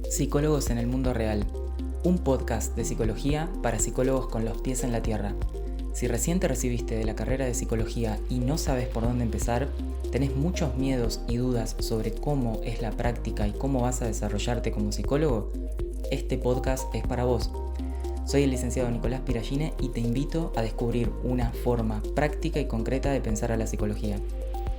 Psicólogos en el mundo real, un podcast de psicología para psicólogos con los pies en la tierra. Si recién te recibiste de la carrera de psicología y no sabes por dónde empezar, tenés muchos miedos y dudas sobre cómo es la práctica y cómo vas a desarrollarte como psicólogo, este podcast es para vos. Soy el licenciado Nicolás Piragine y te invito a descubrir una forma práctica y concreta de pensar a la psicología.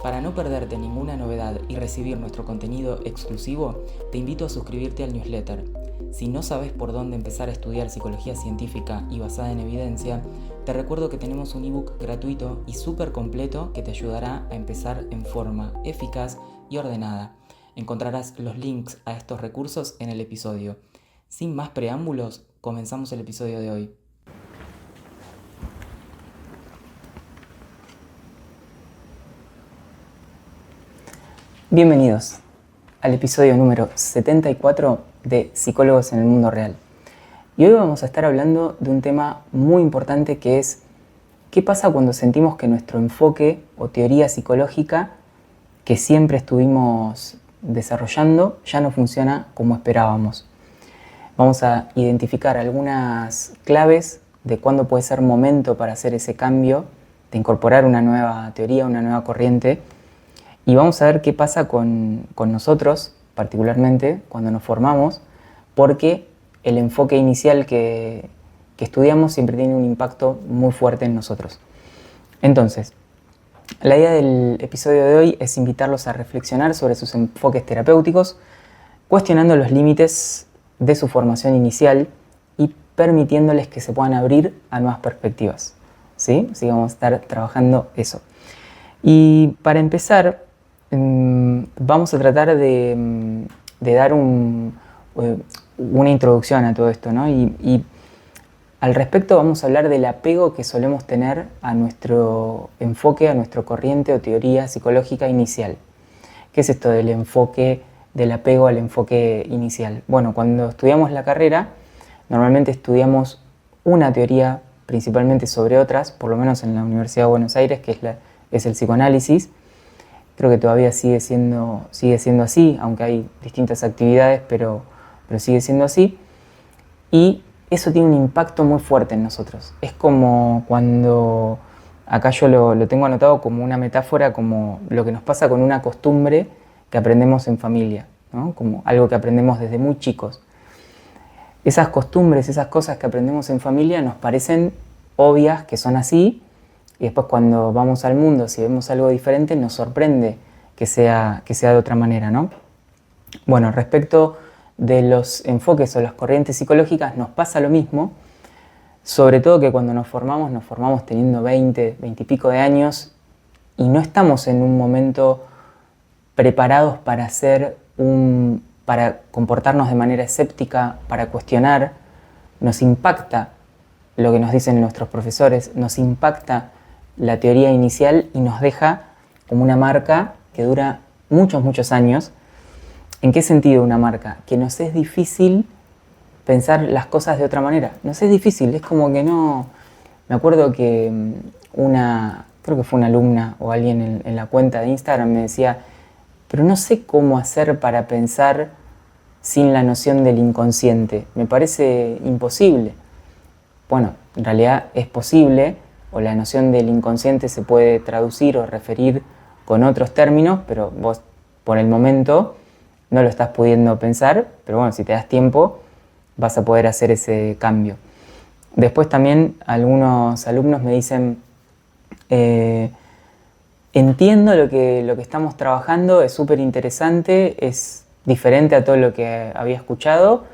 Para no perderte ninguna novedad y recibir nuestro contenido exclusivo, te invito a suscribirte al newsletter. Si no sabes por dónde empezar a estudiar psicología científica y basada en evidencia, te recuerdo que tenemos un ebook gratuito y súper completo que te ayudará a empezar en forma eficaz y ordenada. Encontrarás los links a estos recursos en el episodio. Sin más preámbulos, comenzamos el episodio de hoy. Bienvenidos al episodio número 74 de Psicólogos en el Mundo Real. Y hoy vamos a estar hablando de un tema muy importante que es ¿qué pasa cuando sentimos que nuestro enfoque o teoría psicológica que siempre estuvimos desarrollando ya no funciona como esperábamos? Vamos a identificar algunas claves de cuándo puede ser momento para hacer ese cambio, de incorporar una nueva teoría, una nueva corriente. Y vamos a ver qué pasa con nosotros, particularmente cuando nos formamos, porque el enfoque inicial que estudiamos siempre tiene un impacto muy fuerte en nosotros. Entonces, la idea del episodio de hoy es invitarlos a reflexionar sobre sus enfoques terapéuticos, cuestionando los límites de su formación inicial y permitiéndoles que se puedan abrir a nuevas perspectivas. ¿Sí? Así que vamos a estar trabajando eso. Y para empezar, vamos a tratar de dar una introducción a todo esto, ¿no? Y al respecto vamos a hablar del apego que solemos tener a nuestro enfoque, a nuestra corriente o teoría psicológica inicial. ¿Qué es esto del enfoque, del apego al enfoque inicial? Bueno, cuando estudiamos la carrera, normalmente estudiamos una teoría principalmente sobre otras, por lo menos en la Universidad de Buenos Aires, que es el psicoanálisis. Creo que todavía sigue siendo así, aunque hay distintas actividades, pero sigue siendo así. Y eso tiene un impacto muy fuerte en nosotros. Es como cuando, acá yo lo tengo anotado como una metáfora, como lo que nos pasa con una costumbre que aprendemos en familia, ¿no? Como algo que aprendemos desde muy chicos. Esas costumbres, esas cosas que aprendemos en familia nos parecen obvias, que son así, y después cuando vamos al mundo, si vemos algo diferente, nos sorprende que sea de otra manera, ¿no? Bueno, respecto de los enfoques o las corrientes psicológicas nos pasa lo mismo, sobre todo que cuando nos formamos teniendo 20 y pico de años y no estamos en un momento preparados para comportarnos de manera escéptica, para cuestionar. Nos impacta lo que nos dicen nuestros profesores, nos impacta la teoría inicial y nos deja como una marca que dura muchos años. ¿En qué sentido una marca? Que nos es difícil pensar las cosas de otra manera. Nos es difícil, es como que no... Me acuerdo que creo que fue una alumna o alguien en la cuenta de Instagram me decía, pero no sé cómo hacer para pensar sin la noción del inconsciente. Me parece imposible. Bueno, en realidad es posible, o la noción del inconsciente se puede traducir o referir con otros términos, pero vos por el momento no lo estás pudiendo pensar, pero bueno, si te das tiempo vas a poder hacer ese cambio. Después también algunos alumnos me dicen, entiendo lo que estamos trabajando, es súper interesante, es diferente a todo lo que había escuchado,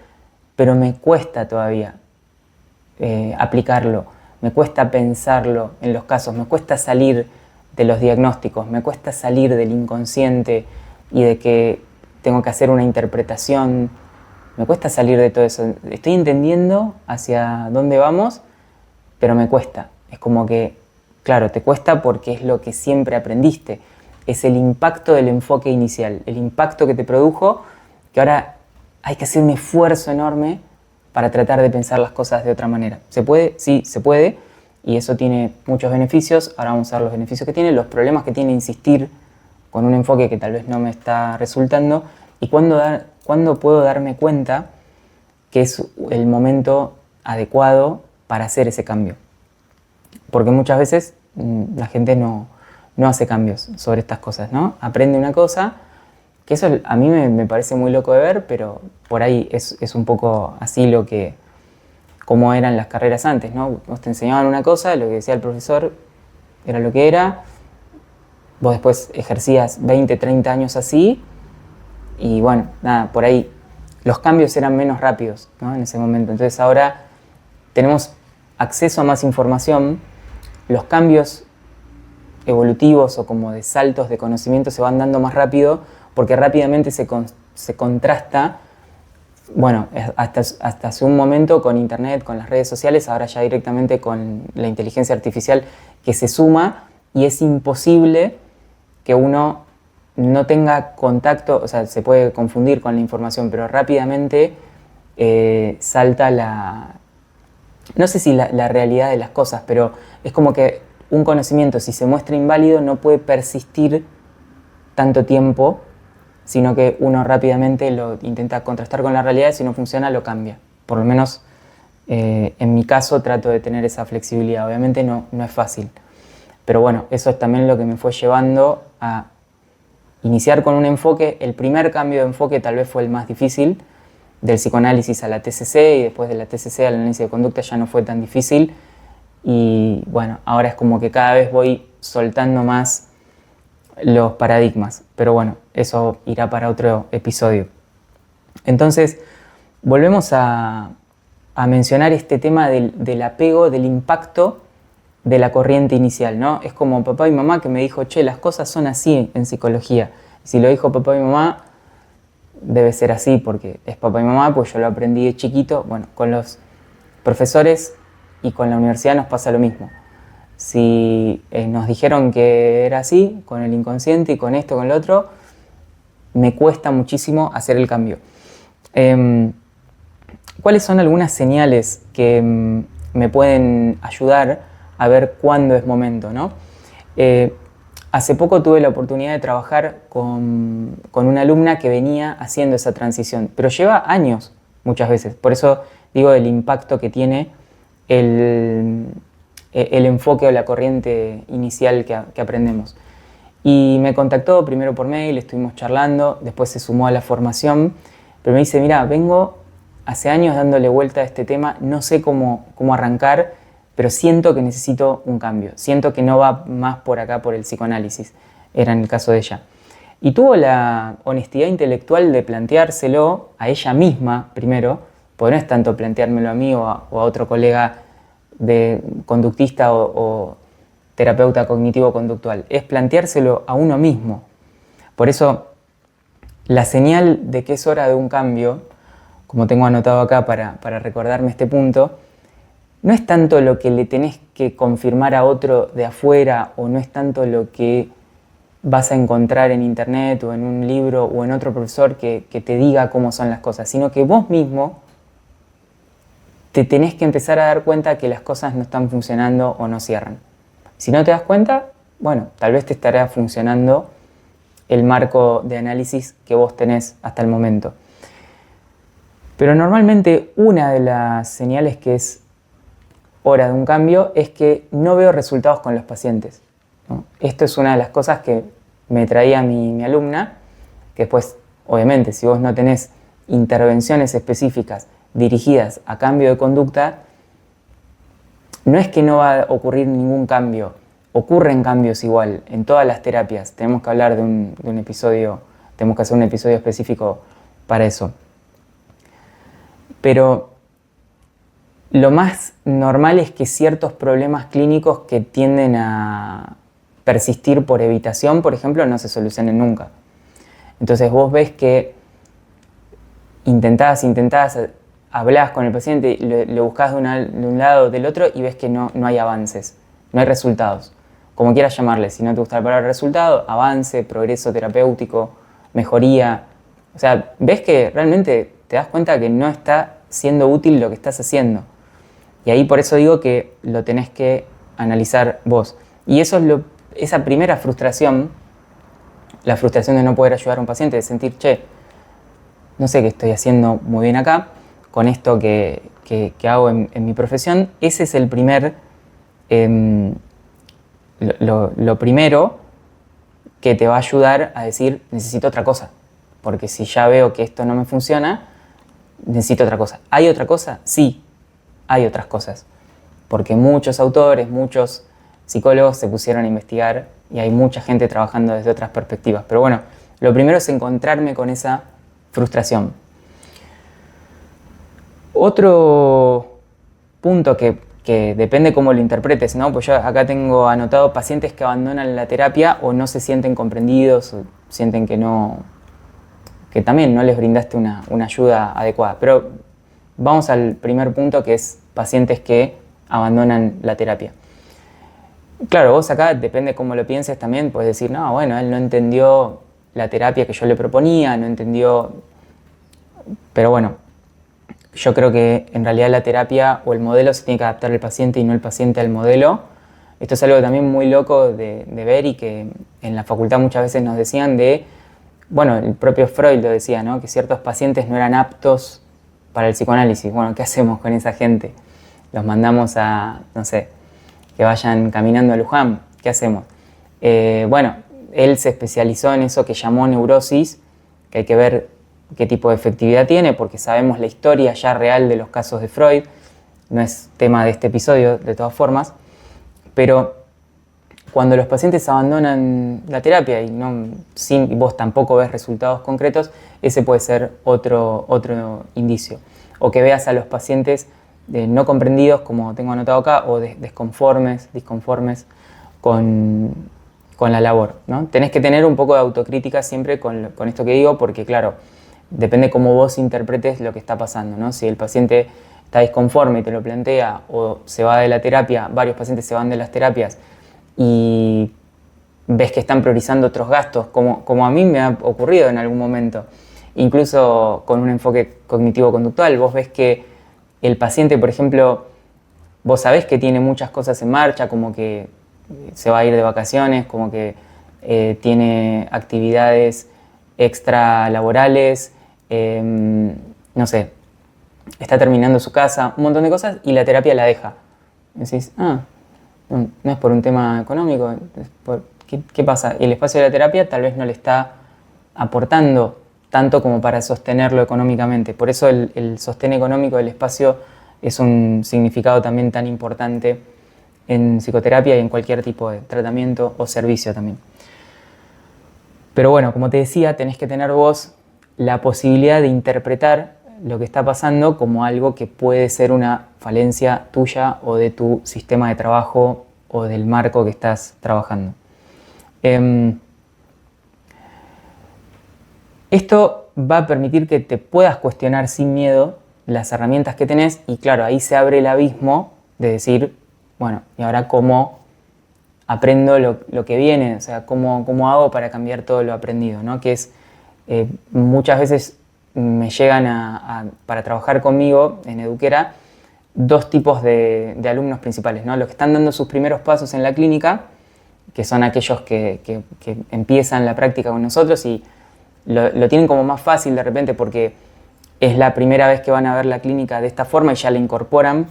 pero me cuesta todavía aplicarlo. Me cuesta pensarlo en los casos, me cuesta salir de los diagnósticos, me cuesta salir del inconsciente y de que tengo que hacer una interpretación, me cuesta salir de todo eso. Estoy entendiendo hacia dónde vamos, pero me cuesta. Es como que, claro, te cuesta porque es lo que siempre aprendiste. Es el impacto del enfoque inicial, el impacto que te produjo, que ahora hay que hacer un esfuerzo enorme para tratar de pensar las cosas de otra manera. ¿Se puede? Sí, se puede, y eso tiene muchos beneficios. Ahora vamos a ver los beneficios que tiene, los problemas que tiene insistir con un enfoque que tal vez no me está resultando, y cuándo puedo darme cuenta que es el momento adecuado para hacer ese cambio. Porque muchas veces la gente no hace cambios sobre estas cosas, ¿no? Aprende una cosa, que eso a mí me parece muy loco de ver, pero por ahí es un poco así como eran las carreras antes, ¿no? Vos te enseñaban una cosa, lo que decía el profesor era lo que era, vos después ejercías 20, 30 años así, y bueno, nada, por ahí los cambios eran menos rápidos, ¿no? En ese momento. Entonces ahora tenemos acceso a más información, los cambios evolutivos o como de saltos de conocimiento se van dando más rápido porque rápidamente se contrasta, bueno, hasta hace un momento con internet, con las redes sociales, ahora ya directamente con la inteligencia artificial que se suma, y es imposible que uno no tenga contacto, o sea, se puede confundir con la información, pero rápidamente salta no sé si la realidad de las cosas, pero es como que un conocimiento, si se muestra inválido, no puede persistir tanto tiempo, sino que uno rápidamente lo intenta contrastar con la realidad y si no funciona lo cambia. Por lo menos en mi caso trato de tener esa flexibilidad. Obviamente no es fácil, pero bueno, eso es también lo que me fue llevando a iniciar con un enfoque. El primer cambio de enfoque tal vez fue el más difícil, del psicoanálisis a la TCC, y después de la TCC al análisis de conducta ya no fue tan difícil, y bueno, ahora es como que cada vez voy soltando más los paradigmas, pero bueno, eso irá para otro episodio. Entonces, volvemos a mencionar este tema del apego, del impacto de la corriente inicial, ¿no? Es como papá y mamá que me dijo, che, las cosas son así en psicología. Si lo dijo papá y mamá, debe ser así porque es papá y mamá, pues yo lo aprendí de chiquito. Bueno, con los profesores y con la universidad nos pasa lo mismo. Si nos dijeron que era así, con el inconsciente y con esto, con lo otro, me cuesta muchísimo hacer el cambio. ¿Cuáles son algunas señales que me pueden ayudar a ver cuándo es momento, ¿no? Hace poco tuve la oportunidad de trabajar con una alumna que venía haciendo esa transición, pero lleva años muchas veces. Por eso digo el impacto que tiene el enfoque o la corriente inicial que aprendemos. Y me contactó primero por mail, estuvimos charlando, después se sumó a la formación, pero me dice, mira, vengo hace años dándole vuelta a este tema, no sé cómo arrancar, pero siento que necesito un cambio, siento que no va más por acá por el psicoanálisis, era en el caso de ella. Y tuvo la honestidad intelectual de planteárselo a ella misma primero, porque no es tanto planteármelo a mí o a otro colega de conductista o terapeuta cognitivo-conductual, es planteárselo a uno mismo. Por eso, la señal de que es hora de un cambio, como tengo anotado acá para recordarme este punto, no es tanto lo que le tenés que confirmar a otro de afuera, o no es tanto lo que vas a encontrar en internet o en un libro o en otro profesor que te diga cómo son las cosas, sino que vos mismo te tenés que empezar a dar cuenta que las cosas no están funcionando o no cierran. Si no te das cuenta, bueno, tal vez te estará funcionando el marco de análisis que vos tenés hasta el momento. Pero normalmente una de las señales que es hora de un cambio es que no veo resultados con los pacientes, ¿no? Esto es una de las cosas que me traía mi alumna, que después, obviamente, si vos no tenés intervenciones específicas dirigidas a cambio de conducta, no es que no va a ocurrir ningún cambio, ocurren cambios igual en todas las terapias. Tenemos que hablar de un episodio, tenemos que hacer un episodio específico para eso. Pero lo más normal es que ciertos problemas clínicos que tienden a persistir por evitación, por ejemplo, no se solucionen nunca. Entonces vos ves que intentás, hablás con el paciente, le buscás de un lado o del otro y ves que no hay avances, no hay resultados. Como quieras llamarle, si no te gusta la palabra resultado, avance, progreso terapéutico, mejoría. O sea, ves que realmente te das cuenta que no está siendo útil lo que estás haciendo. Y ahí por eso digo que lo tenés que analizar vos. Y eso es esa primera frustración, la frustración de no poder ayudar a un paciente, de sentir, che, no sé qué estoy haciendo muy bien acá, con esto que hago en mi profesión. Ese es el primer, lo primero que te va a ayudar a decir, necesito otra cosa. Porque si ya veo que esto no me funciona, necesito otra cosa. ¿Hay otra cosa? Sí, hay otras cosas. Porque muchos autores, muchos psicólogos se pusieron a investigar y hay mucha gente trabajando desde otras perspectivas. Pero bueno, lo primero es encontrarme con esa frustración. Otro punto que depende cómo lo interpretes, ¿no? Pues yo acá tengo anotado pacientes que abandonan la terapia o no se sienten comprendidos o sienten que también no les brindaste una ayuda adecuada. Pero vamos al primer punto, que es pacientes que abandonan la terapia. Claro, vos acá, depende cómo lo pienses también, puedes decir, no, bueno, él no entendió la terapia que yo le proponía, no entendió. Pero bueno, yo creo que en realidad la terapia o el modelo se tiene que adaptar al paciente y no el paciente al modelo. Esto es algo también muy loco de ver y que en la facultad muchas veces nos decían bueno, el propio Freud lo decía, ¿no? Que ciertos pacientes no eran aptos para el psicoanálisis. Bueno, ¿qué hacemos con esa gente? Los mandamos a, no sé, que vayan caminando a Luján. ¿Qué hacemos? Bueno, él se especializó en eso que llamó neurosis, que hay que ver qué tipo de efectividad tiene, porque sabemos la historia ya real de los casos de Freud. No es tema de este episodio, de todas formas. Pero cuando los pacientes abandonan la terapia y vos tampoco ves resultados concretos, ese puede ser otro indicio. O que veas a los pacientes no comprendidos, como tengo anotado acá, o disconformes con la labor, ¿no? Tenés que tener un poco de autocrítica siempre con esto que digo, porque claro, depende cómo vos interpretes lo que está pasando, ¿no? Si el paciente está disconforme y te lo plantea, o se va de la terapia, varios pacientes se van de las terapias y ves que están priorizando otros gastos, como a mí me ha ocurrido en algún momento, incluso con un enfoque cognitivo-conductual. Vos ves que el paciente, por ejemplo, vos sabés que tiene muchas cosas en marcha, como que se va a ir de vacaciones, como que tiene actividades extralaborales, no sé, está terminando su casa, un montón de cosas, y la terapia la deja. Y decís, no es por un tema económico, ¿qué pasa? El espacio de la terapia tal vez no le está aportando tanto como para sostenerlo económicamente. Por eso el sostén económico del espacio es un significado también tan importante en psicoterapia y en cualquier tipo de tratamiento o servicio también. Pero bueno, como te decía, tenés que tener vos la posibilidad de interpretar lo que está pasando como algo que puede ser una falencia tuya o de tu sistema de trabajo o del marco que estás trabajando. Esto va a permitir que te puedas cuestionar sin miedo las herramientas que tenés y claro, ahí se abre el abismo de decir, bueno, ¿y ahora cómo aprendo lo que viene? O sea, ¿cómo hago para cambiar todo lo aprendido, ¿no? Que es, muchas veces me llegan para trabajar conmigo en Eduquera dos tipos de alumnos principales, ¿no? Los que están dando sus primeros pasos en la clínica, que son aquellos que empiezan la práctica con nosotros y lo tienen como más fácil de repente porque es la primera vez que van a ver la clínica de esta forma y ya la incorporan.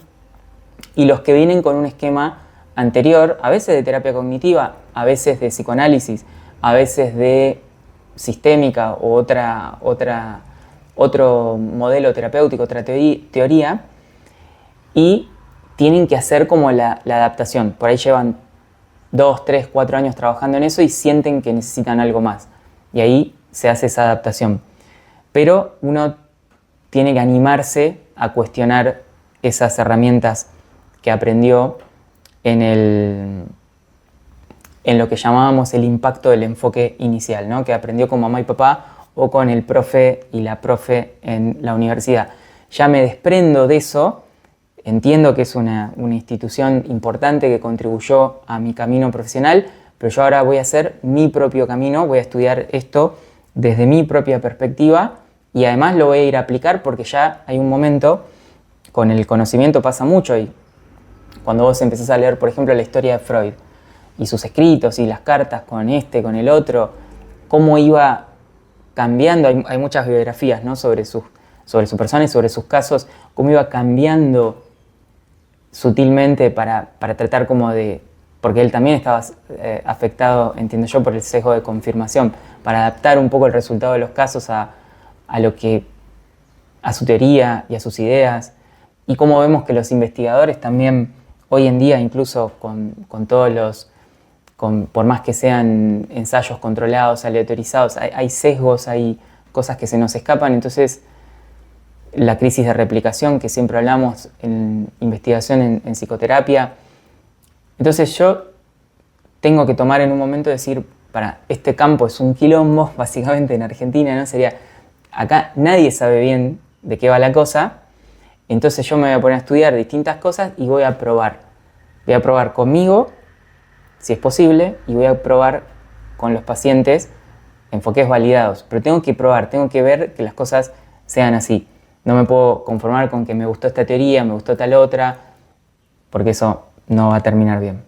Y los que vienen con un esquema anterior, a veces de terapia cognitiva, a veces de psicoanálisis, a veces de sistémica o otro modelo terapéutico, otra teoría, y tienen que hacer como la adaptación. Por ahí llevan 2, 3, 4 años trabajando en eso y sienten que necesitan algo más. Y ahí se hace esa adaptación. Pero uno tiene que animarse a cuestionar esas herramientas que aprendió en lo que llamábamos el impacto del enfoque inicial, ¿no? Que aprendió con mamá y papá o con el profe y la profe en la universidad. Ya me desprendo de eso, entiendo que es una institución importante que contribuyó a mi camino profesional, pero yo ahora voy a hacer mi propio camino, voy a estudiar esto desde mi propia perspectiva y además lo voy a ir a aplicar porque ya hay un momento, con el conocimiento pasa mucho y cuando vos empezás a leer, por ejemplo, la historia de Freud y sus escritos y las cartas con con el otro, cómo iba cambiando, hay muchas biografías, ¿no?, sobre su persona y sobre sus casos, cómo iba cambiando sutilmente para tratar como de, porque él también estaba afectado, entiendo yo, por el sesgo de confirmación, para adaptar un poco el resultado de los casos a su teoría y a sus ideas, y cómo vemos que los investigadores también hoy en día, incluso con todos los, por más que sean ensayos controlados, aleatorizados, hay sesgos, hay cosas que se nos escapan. Entonces la crisis de replicación que siempre hablamos en investigación en psicoterapia. Entonces yo tengo que tomar en un momento decir, este campo es un quilombo, básicamente en Argentina, ¿no? Sería, acá nadie sabe bien de qué va la cosa, entonces yo me voy a poner a estudiar distintas cosas y voy a probar. Voy a probar conmigo, si es posible, y voy a probar con los pacientes enfoques validados. Pero tengo que probar, tengo que ver que las cosas sean así. No me puedo conformar con que me gustó esta teoría, me gustó tal otra, porque eso no va a terminar bien.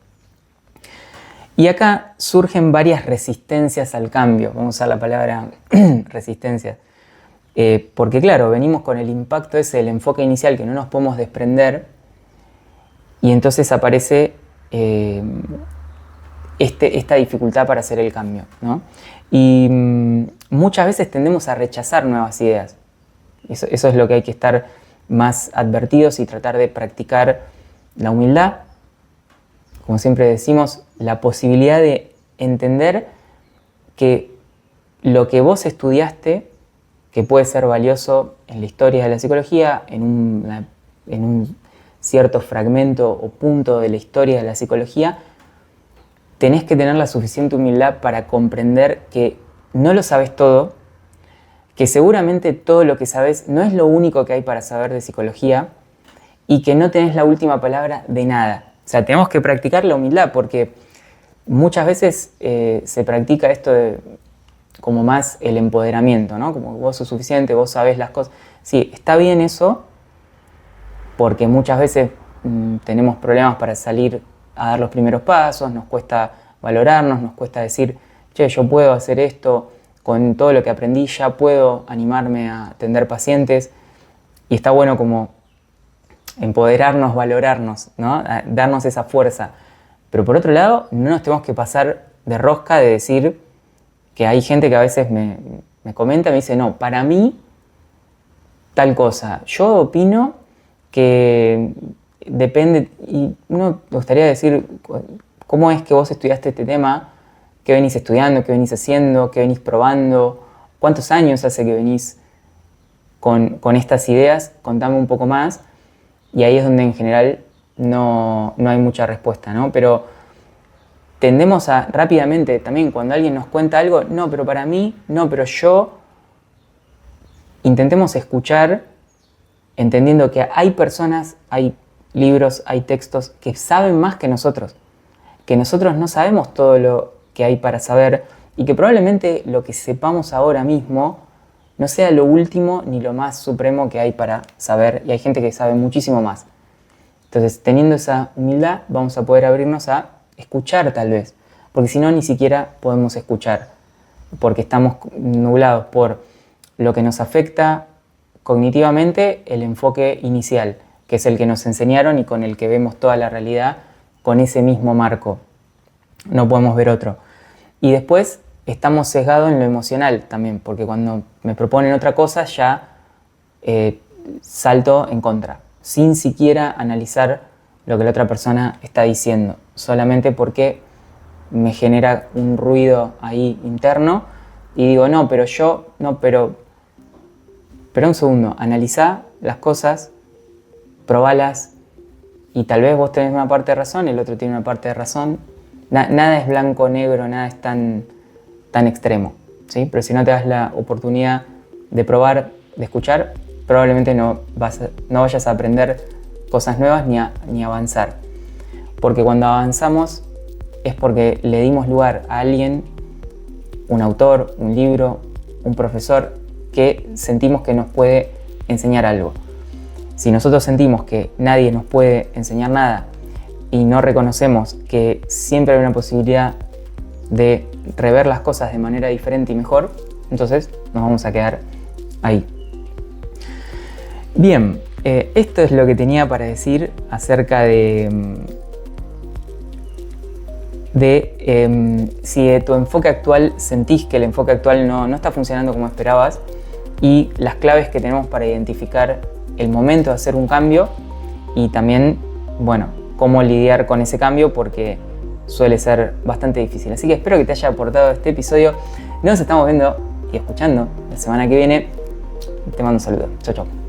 Y acá surgen varias resistencias al cambio. Vamos a usar la palabra resistencia. Porque claro, venimos con el impacto ese del enfoque inicial que no nos podemos desprender, y entonces aparece esta dificultad para hacer el cambio, ¿no? Y muchas veces tendemos a rechazar nuevas ideas. Eso es lo que hay que estar más advertidos y tratar de practicar la humildad. Como siempre decimos, la posibilidad de entender que lo que vos estudiaste, que puede ser valioso en la historia de la psicología, en un cierto fragmento o punto de la historia de la psicología, tenés que tener la suficiente humildad para comprender que no lo sabes todo, que seguramente todo lo que sabes no es lo único que hay para saber de psicología y que no tenés la última palabra de nada. O sea, tenemos que practicar la humildad porque muchas veces se practica esto de como más el empoderamiento, ¿no? Como vos sos suficiente, vos sabés las cosas. Sí, está bien eso, porque muchas veces tenemos problemas para salir a dar los primeros pasos, nos cuesta valorarnos, nos cuesta decir, che, yo puedo hacer esto, con todo lo que aprendí ya puedo animarme a atender pacientes, y está bueno como empoderarnos, valorarnos, ¿no? Darnos esa fuerza. Pero por otro lado, no nos tenemos que pasar de rosca de decir que hay gente que a veces me comenta, me dice, no, para mí tal cosa. Yo opino que depende, y uno me gustaría decir, ¿cómo es que vos estudiaste este tema? ¿Qué venís estudiando? ¿Qué venís haciendo? ¿Qué venís probando? ¿Cuántos años hace que venís con estas ideas? Contame un poco más. Y ahí es donde en general no hay mucha respuesta, ¿no? Pero tendemos a rápidamente también cuando alguien nos cuenta algo, no, pero para mí, no, pero yo. Intentemos escuchar entendiendo que hay personas, hay libros, hay textos que saben más que nosotros no sabemos todo lo que hay para saber y que probablemente lo que sepamos ahora mismo no sea lo último ni lo más supremo que hay para saber, y hay gente que sabe muchísimo más. Entonces, teniendo esa humildad, vamos a poder abrirnos a escuchar tal vez, porque si no, ni siquiera podemos escuchar, porque estamos nublados por lo que nos afecta cognitivamente, el enfoque inicial, que es el que nos enseñaron y con el que vemos toda la realidad con ese mismo marco. No podemos ver otro. Y después estamos sesgados en lo emocional también, porque cuando me proponen otra cosa ya salto en contra, sin siquiera analizar lo que la otra persona está diciendo, solamente porque me genera un ruido ahí interno y digo, no, pero yo, no, pero un segundo, analizá las cosas, probalas, y tal vez vos tenés una parte de razón, el otro tiene una parte de razón. Nada es blanco o negro, nada es tan extremo, ¿sí? Pero si no te das la oportunidad de probar, de escuchar, probablemente no vayas a aprender cosas nuevas ni avanzar. Porque cuando avanzamos es porque le dimos lugar a alguien, un autor, un libro, un profesor, que sentimos que nos puede enseñar algo. Si nosotros sentimos que nadie nos puede enseñar nada y no reconocemos que siempre hay una posibilidad de rever las cosas de manera diferente y mejor, Entonces nos vamos a quedar ahí. Bien, esto es lo que tenía para decir acerca de si de tu enfoque actual sentís que el enfoque actual no está funcionando como esperabas, y las claves que tenemos para identificar el momento de hacer un cambio y también, bueno, cómo lidiar con ese cambio, porque suele ser bastante difícil. Así que espero que te haya aportado este episodio. Nos estamos viendo y escuchando la semana que viene. Te mando un saludo. Chau, chau.